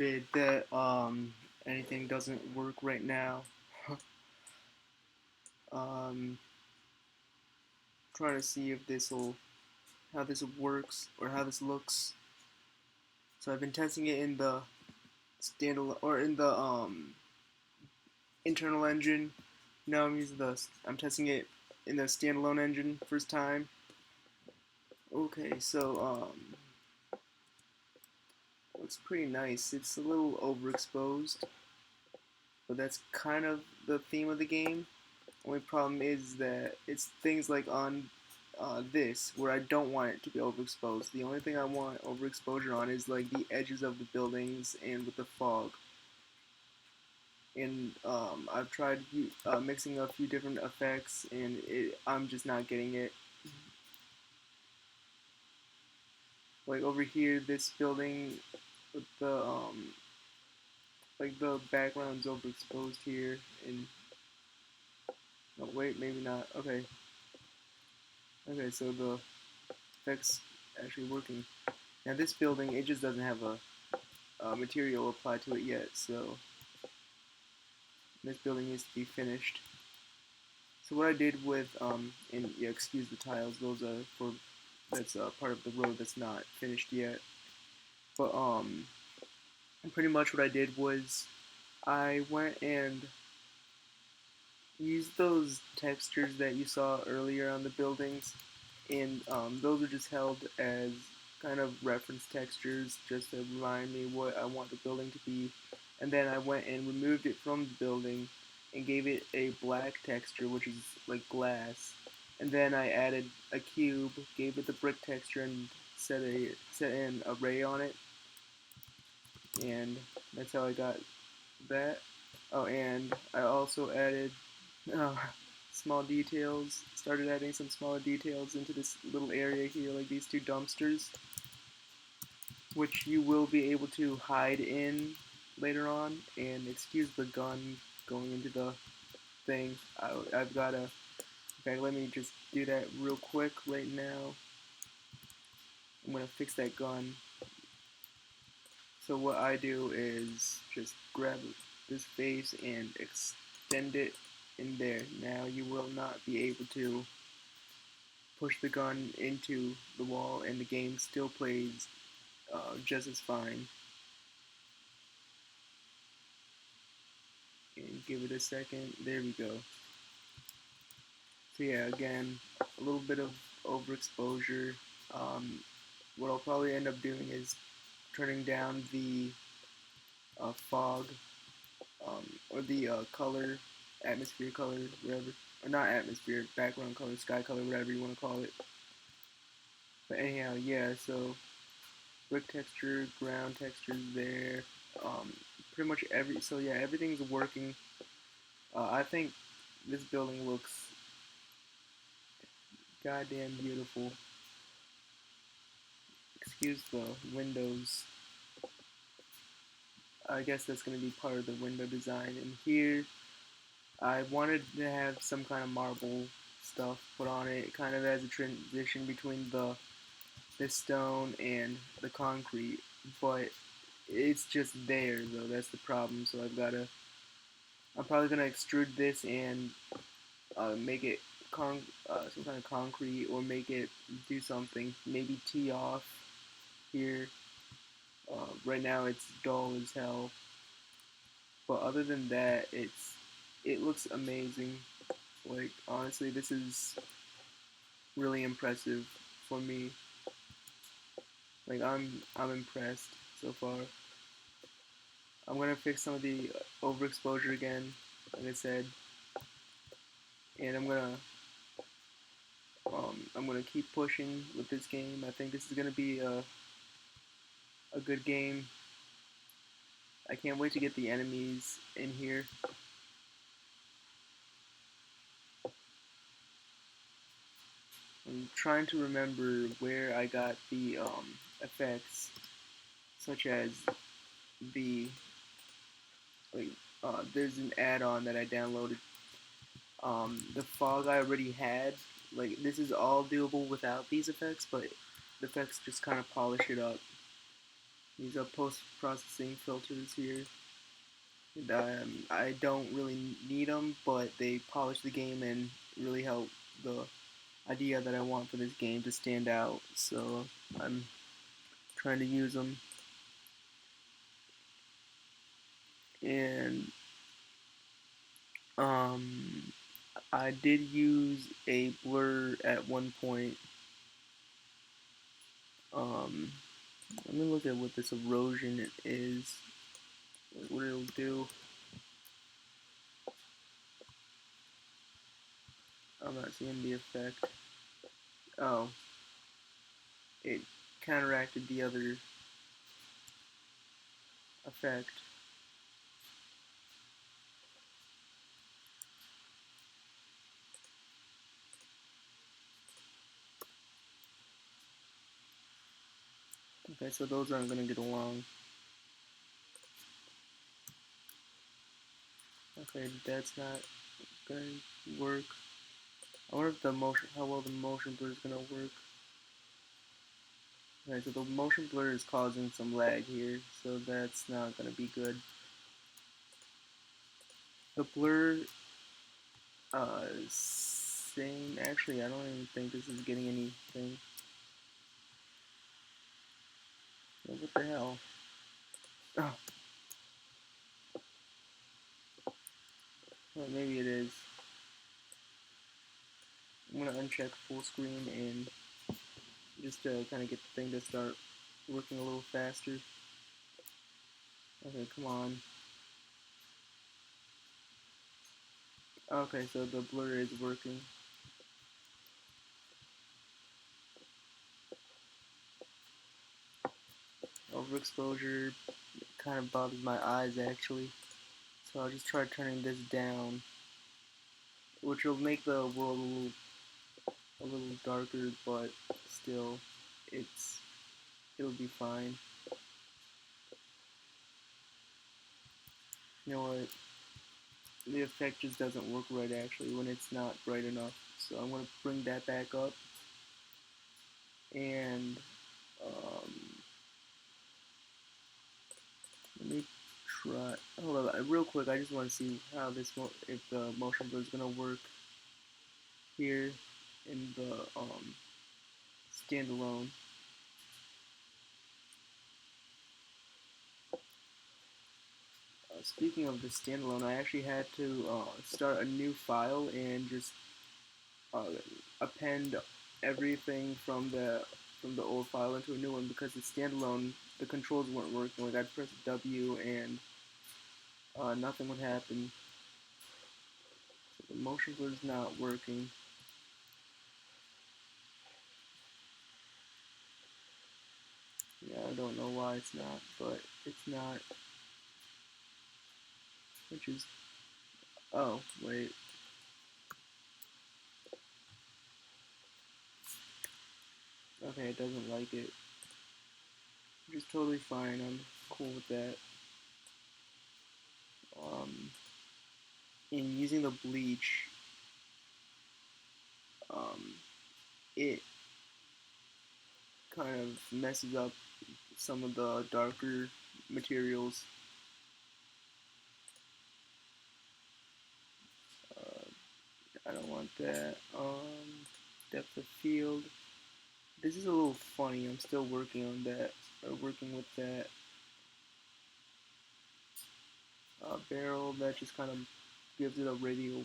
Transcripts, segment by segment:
forbid that anything doesn't work right now. um, Trying to see if how this works or how this looks. So I've been testing it in the standalone or in the internal engine. Now I'm testing it in the standalone engine first time. Okay, so looks pretty nice. It's a little overexposed, but that's kind of the theme of the game. Only problem is that it's things like on this where I don't want it to be overexposed. The only thing I want overexposure on is like the edges of the buildings and with the fog. And I've tried mixing a few different effects, and I'm just not getting it. Like over here, this building with the like the background's overexposed here, and no, wait, maybe not. Okay, so the effects actually working. Now this building, it just doesn't have a material applied to it yet, so this building needs to be finished. So what I did with, and yeah, excuse the tiles, those are for, that's part of the road that's not finished yet. But pretty much what I did was I went and used those textures that you saw earlier on the buildings, and those are just held as kind of reference textures just to remind me what I want the building to be. And then I went and removed it from the building and gave it a black texture, which is like glass. And then I added a cube, gave it the brick texture, and set an array on it. And that's how I got that. Oh, and I also added uh, small details. Started adding some smaller details into this little area here, like these two dumpsters, which you will be able to hide in later on. And excuse the gun going into the thing. I've got to. In fact, let me just do that real quick right now. I'm gonna fix that gun. So what I do is just grab this face and extend it in there. Now you will not be able to push the gun into the wall, and the game still plays just as fine. And give it a second. There we go. So yeah, again, a little bit of overexposure. What I'll probably end up doing is turning down the fog or the color, atmosphere color, whatever, or not atmosphere, background color, sky color, whatever you want to call it. But anyhow, yeah. So brick texture, ground texture there. Pretty much so yeah, everything's working. I think this building looks goddamn beautiful. Excuse the windows. I guess that's going to be part of the window design. And here, I wanted to have some kind of marble stuff put on it, kind of as a transition between this stone and the concrete. But it's just there, though. That's the problem. So I'm probably gonna extrude this and make it some kind of concrete, or make it do something. Maybe tee off here. Right now it's dull as hell, but other than that, it looks amazing. Like honestly, this is really impressive for me. Like I'm impressed so far. I'm gonna fix some of the overexposure again, like I said, and I'm gonna keep pushing with this game. I think this is gonna be a good game. I can't wait to get the enemies in here. I'm trying to remember where I got the effects, such as the like there's an add-on that I downloaded. The fog I already had. Like this is all doable without these effects, but the effects just kind of polish it up. These are post-processing filters here. And, I don't really need them, but they polish the game and really help the idea that I want for this game to stand out. So I'm trying to use them. And um, I did use a blur at one point. Um, Let me look at what this erosion is. What it'll do. I'm not seeing the effect. Oh, it counteracted the other effect. Okay, so those aren't gonna get along. Okay, that's not gonna work. I wonder if how well the motion blur is gonna work. Okay, so the motion blur is causing some lag here, so that's not gonna be good. The blur, same. Actually, I don't even think this is getting anything. What the hell? Oh, well, maybe it is. I'm gonna uncheck full screen and just to kind of get the thing to start working a little faster. Okay, come on. Okay, so the blur is working. Overexposure kind of bothers my eyes actually. So I'll just try turning this down, which will make the world a little darker, but still, it'll be fine. You know what? The effect just doesn't work right actually when it's not bright enough. So I'm gonna bring that back up and um, let me try. Hold on, real quick. I just want to see how if the motion blur is gonna work here in the standalone. Speaking of the standalone, I actually had to start a new file and just uh, append everything from the old file into a new one because the standalone the controls weren't working. Like I'd press W and nothing would happen. So the motion blur is not working. Yeah, I don't know why it's not, but it's not. Which is oh wait. Okay, it doesn't like it. Which is totally fine. I'm cool with that. Um, in using the bleach, um, it kind of messes up some of the darker materials. Uh, I don't want that. Depth of field. This is a little funny. I'm still working on that. Working with that barrel. That just kind of gives it a radial.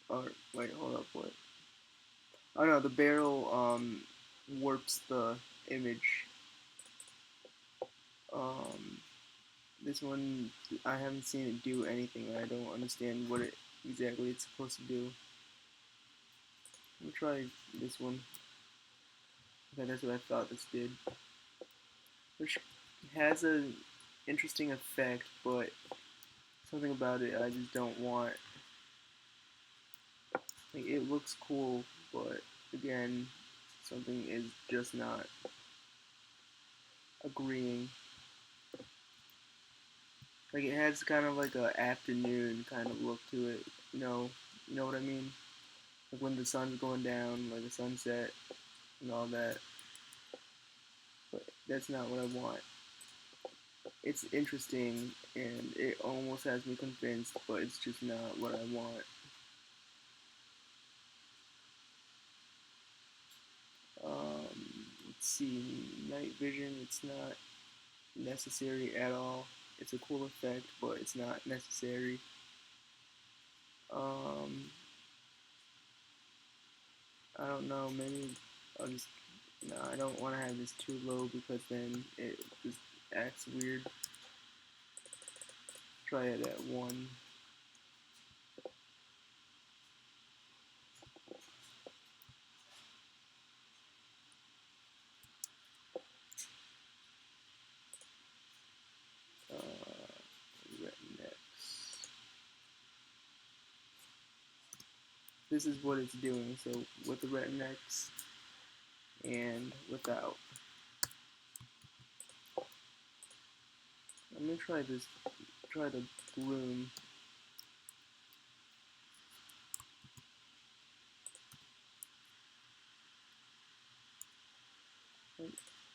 Or wait, hold up. What? Oh no, the barrel warps the image. Um, this one I haven't seen it do anything. I don't understand what it exactly it's supposed to do. Let me try this one. Okay, that's what I thought this did. Which has an interesting effect, but something about it I just don't want. Like, it looks cool, but again, something is just not agreeing. Like it has kind of like a afternoon kind of look to it. You know what I mean? Like when the sun's going down, like a sunset and all that. But that's not what I want. it's interesting and it almost has me convinced, but it's just not what I want. Let's see, night vision, it's not necessary at all. It's a cool effect, but it's not necessary. Um, I don't know, maybe I'll just, no, I don't want to have this too low because then it just acts weird. Try it at 1. Retinex. This is what it's doing, so with the Retinex and without. I'm gonna try this, try the bloom.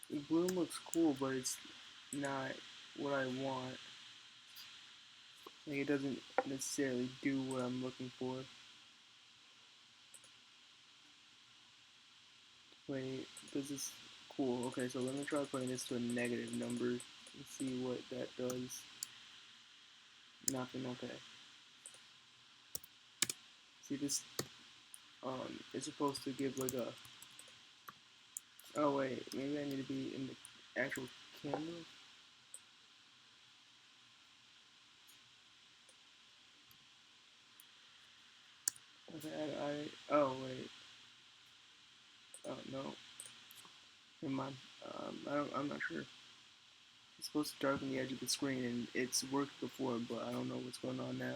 The bloom looks cool, but it's not what I want. Like, it doesn't necessarily do what I'm looking for. Wait, this is cool. Okay, so let me try putting this to a negative number and see what that does. Nothing, okay. See, this is supposed to give like a, oh wait, maybe I need to be in the actual camera? Okay, oh wait, oh no, never mind. I'm not sure. It's supposed to darken the edge of the screen, and it's worked before, but I don't know what's going on now.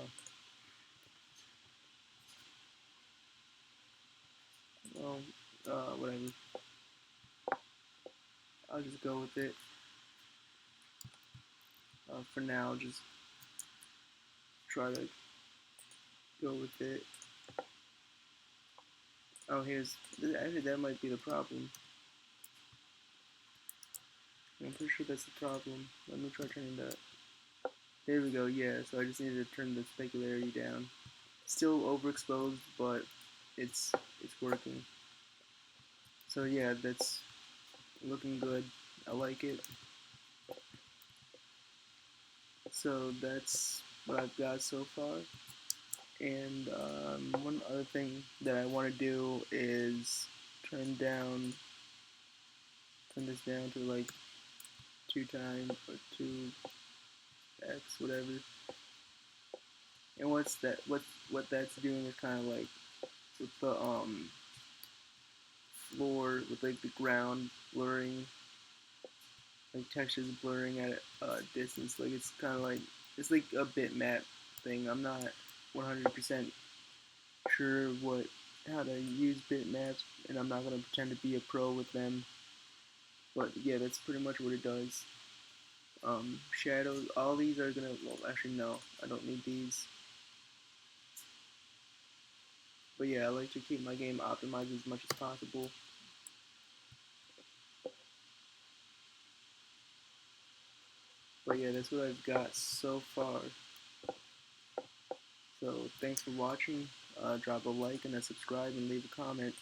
Well, whatever. I'll just go with it. For now, just try to go with it. Oh, actually that might be the problem. I'm pretty sure that's the problem. Let me try turning that. There we go, yeah, so I just need to turn the specularity down. Still overexposed, but it's working. So yeah, that's looking good. I like it. So that's what I've got so far. And one other thing that I want to do is turn down, turn this down to like 2 times or 2x, whatever. And what's that? What that's doing is kind of like with the floor, with like the ground blurring, like textures blurring at a distance. Like it's kind of like it's like a bitmap thing. I'm not 100% sure what how to use bitmaps, and I'm not gonna pretend to be a pro with them. But yeah, that's pretty much what it does. Shadows, all these are gonna. Well, actually, no, I don't need these. But yeah, I like to keep my game optimized as much as possible. But yeah, that's what I've got so far. So thanks for watching. Drop a like and a subscribe and leave a comment.